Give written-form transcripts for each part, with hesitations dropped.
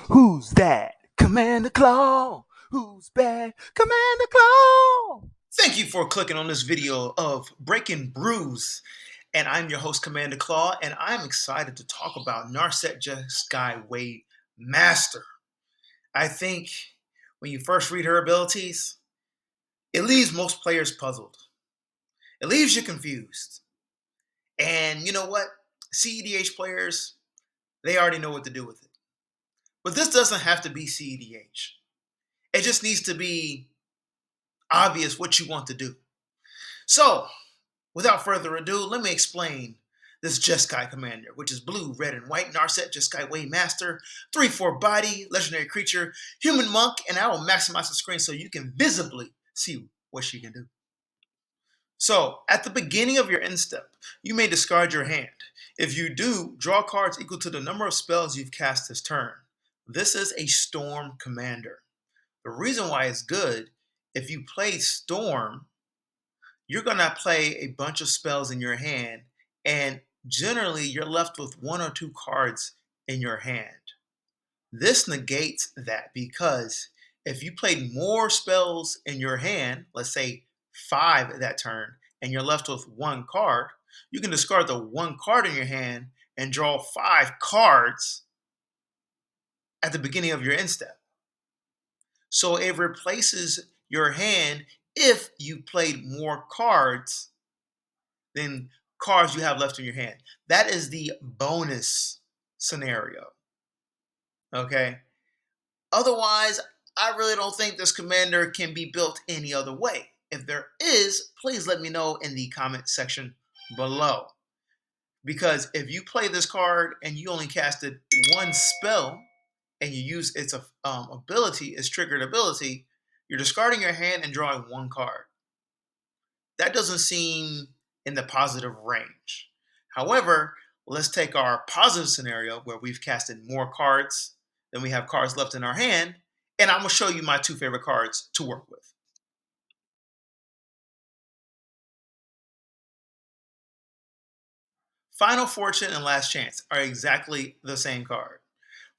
Who's that? Commander Claw. Who's bad? Commander Claw. Thank you for clicking on this video of Breaking Brews. And I'm your host, Commander Claw, and I'm excited to talk about Narset Jeskai Waymaster. I think when you first read her abilities, it leaves most players puzzled. It leaves you confused. And you know what? CEDH players, they already know what to do with it. But this doesn't have to be CEDH. It just needs to be obvious what you want to do. So, without further ado, let me explain this Jeskai commander, which is blue, red, and white. Narset Jeskai Waymaster, 3/4 body, legendary creature, human monk, and I will maximize the screen so you can visibly see what she can do. So, at the beginning of your end step, you may discard your hand. If you do, draw cards equal to the number of spells you've cast this turn. This is a Storm commander. The reason why it's good, if you play Storm, you're going to play a bunch of spells in your hand, and generally you're left with one or two cards in your hand. This negates that because if you played more spells in your hand, let's say 5 that turn, and you're left with one card, you can discard the one card in your hand and draw 5 cards at the beginning of your end step. So it replaces your hand if you played more cards than cards you have left in your hand. That is the bonus scenario. Okay? Otherwise, I really don't think this commander can be built any other way. If there is, please let me know in the comment section below. Because if you play this card and you only casted one spell and you use its ability, its triggered ability, you're discarding your hand and drawing one card. That doesn't seem in the positive range. However, let's take our positive scenario where we've casted more cards than we have cards left in our hand, and I'm going to show you my 2 favorite cards to work with. Final Fortune and Last Chance are exactly the same card.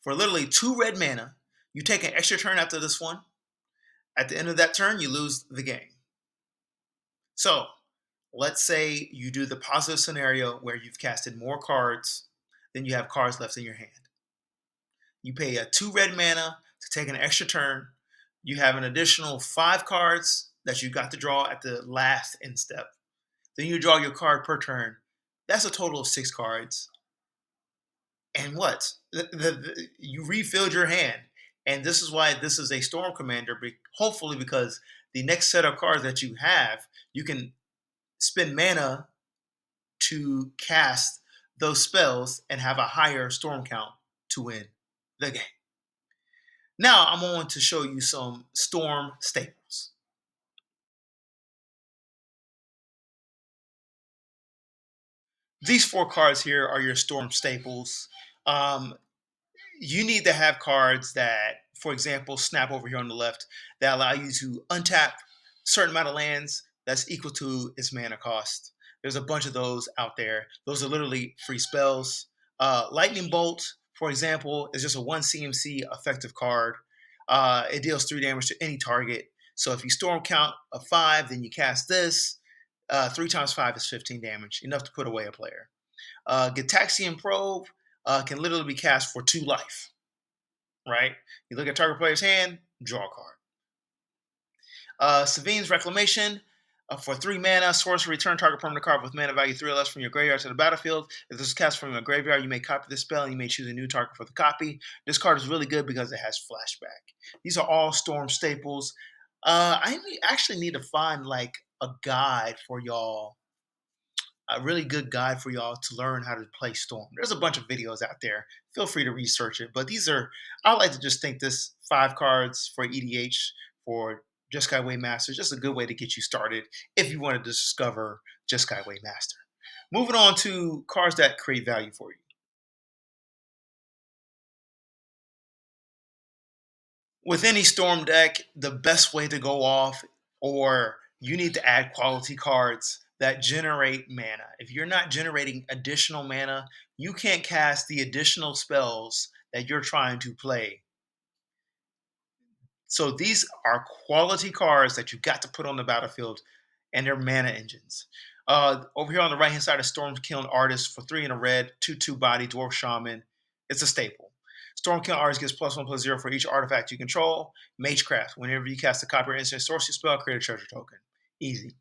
For literally 2 red mana, you take an extra turn after this one. At the end of that turn, you lose the game. So, let's say you do the positive scenario where you've casted more cards than you have cards left in your hand. You pay a 2 red mana to take an extra turn. You have an additional 5 cards that you got to draw at the last end step. Then you draw your card per turn. That's a total of 6 cards. And what? You refilled your hand. And this is why this is a Storm Commander, hopefully because the next set of cards that you have, you can spend mana to cast those spells and have a higher storm count to win the game. Now I'm going to show you some Storm staples. These 4 cards here are your Storm staples. You need to have cards that, for example, snap over here on the left, that allow you to untap a certain amount of lands that's equal to its mana cost. There's a bunch of those out there. Those are literally free spells. Lightning Bolt, for example, is just a 1 CMC effective card. It deals 3 damage to any target. So if you storm count a 5, then you cast this. 3 times 5 is 15 damage, enough to put away a player. Gitaxian Probe can literally be cast for 2 life, right? You look at target player's hand, draw a card. Savine's Reclamation, for 3 mana, sorcery, return target permanent card with mana value 3 or less from your graveyard to the battlefield. If this is cast from your graveyard, you may copy this spell and you may choose a new target for the copy. This card is really good because it has flashback. These are all Storm staples. I actually need to find like a guide for y'all, a really good guide for y'all to learn how to play Storm. There's a bunch of videos out there. Feel free to research it. But these are, I like to just think this 5 cards for EDH for Jeskai Waymaster is just a good way to get you started if you want to discover Jeskai Waymaster. Moving on to cards that create value for you. With any Storm deck, the best way to go off, or you need to add quality cards that generate mana. If you're not generating additional mana, you can't cast the additional spells that you're trying to play So these are quality cards that you've got to put on the battlefield, and they're mana engines. Over here on the right hand side is Stormkiln Artist for 3 in a red, 2/2 body, Dwarf Shaman. It's a staple. Stormkiln Artist gives +1/+0 for each artifact you control. Magecraft, whenever you cast a copy instant sorcery spell, create a treasure token. Easy.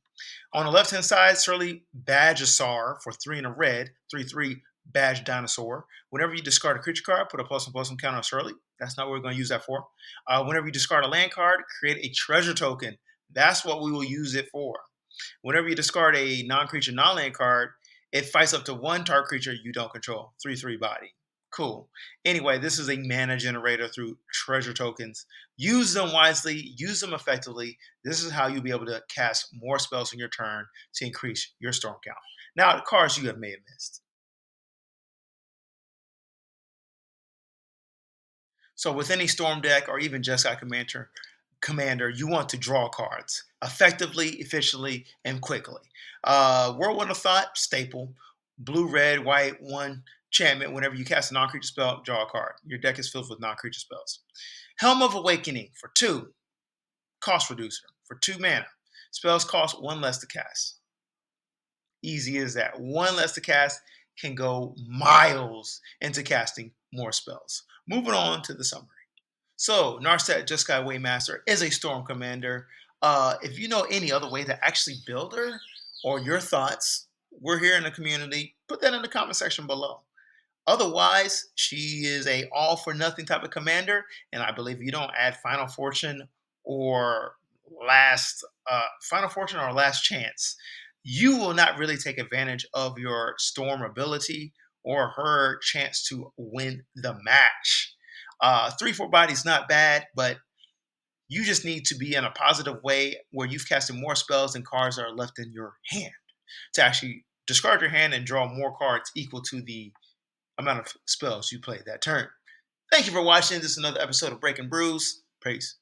On the left hand side, Surly Badgesaur for 3 in a red, 3/3 Badge Dinosaur. Whenever you discard a creature card, put a +1/+1 counter on Surly. That's not what we're going to use that for. Whenever you discard a land card, create a treasure token. That's what we will use it for. Whenever you discard a non-creature, non-land card, it fights up to 1 target creature you don't control. 3/3 body. Cool. Anyway, this is a mana generator through treasure tokens. Use them wisely, use them effectively. This is how you'll be able to cast more spells on your turn to increase your storm count. Now, the cards you may have missed. So with any Storm deck or even Jeskai Commander, you want to draw cards effectively, efficiently, and quickly. Whirlwind of Thought, staple. Blue, red, white, 1 enchantment. Whenever you cast a non-creature spell, draw a card. Your deck is filled with non-creature spells. Helm of Awakening for 2. Cost reducer for 2 mana. Spells cost 1 less to cast. Easy as that. 1 less to cast can go miles into casting more spells. Moving on to the summary. So, Narset Jeskai Waymaster is a Storm Commander. If you know any other way to actually build her or your thoughts, we're here in the community. Put that in the comment section below. Otherwise, she is a all for nothing type of commander, and I believe you don't add or Final Fortune or Last Chance, you will not really take advantage of your Storm ability or her chance to win the match. 3/4 body is not bad, but you just need to be in a positive way where you've casted more spells than cards that are left in your hand to actually discard your hand and draw more cards equal to the amount of spells you played that turn. Thank you for watching. This is another episode of Breaking Brews. Peace.